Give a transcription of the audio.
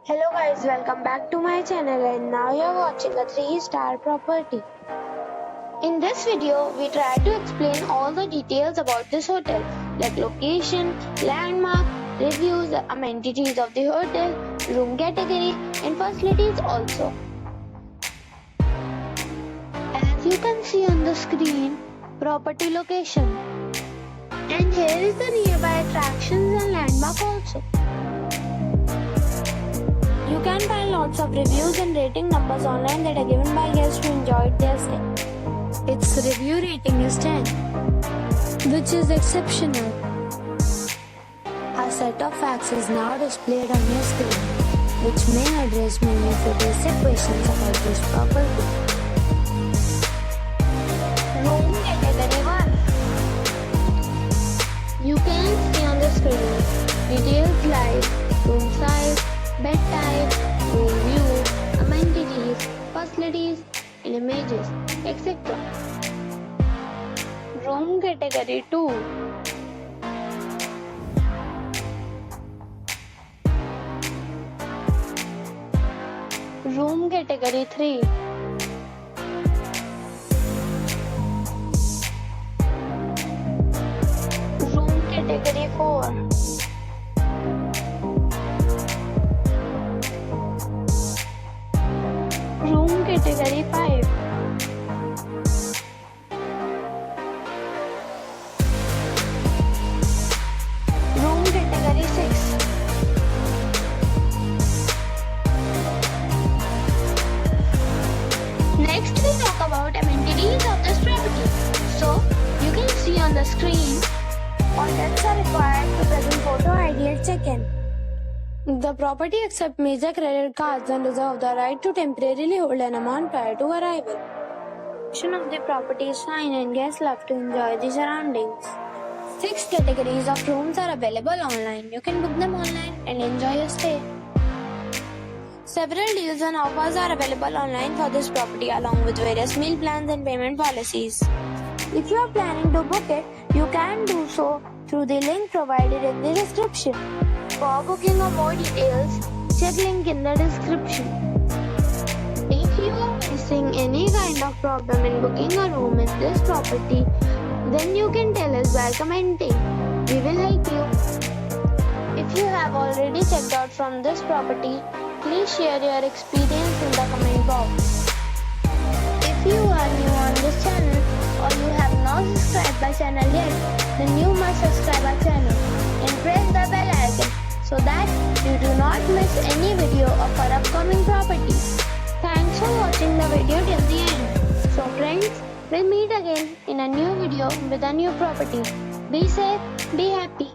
Hello guys, welcome back to my channel and now you are watching a 3-star property. In this video, we try to explain all the details about this hotel like location, landmark, reviews, amenities of the hotel, room category and facilities also. As you can see on the screen, property location. And here is the nearby attractions and landmark also. You can find lots of reviews and rating numbers online that are given by guests who enjoyed their stay. Its review rating is 10, which is exceptional. A set of facts is now displayed on your screen, which may address many of your basic questions about this property. Room category 1. You can see on the screen details like room size, bed type, room view, amenities, facilities, and images, etc. Room category 2. Room category 3. Room category 4. Room category 5. Room category 6. Next we talk about amenities of this property. So you can see on the screen, contacts are required to present photo ID at check-in. The property accepts major credit cards and reserves the right to temporarily hold an amount prior to arrival. Location of the property is fine and guests love to enjoy the surroundings. 6 categories of rooms are available online. You can book them online and enjoy your stay. Several deals and offers are available online for this property along with various meal plans and payment policies. If you are planning to book it, you can do so through the link provided in the description. For booking or more details, check link in the description. If you are facing any kind of problem in booking a room in this property, then you can tell us by commenting. We will help you. If you have already checked out from this property, please share your experience in the comment box. If you are new on this channel or you have not subscribed our channel yet, then you must subscribe our channel and press the bell icon so that you do not miss any video of our upcoming properties. Thanks for watching the video till the end. So friends, we'll meet again in a new video with a new property. Be safe, be happy.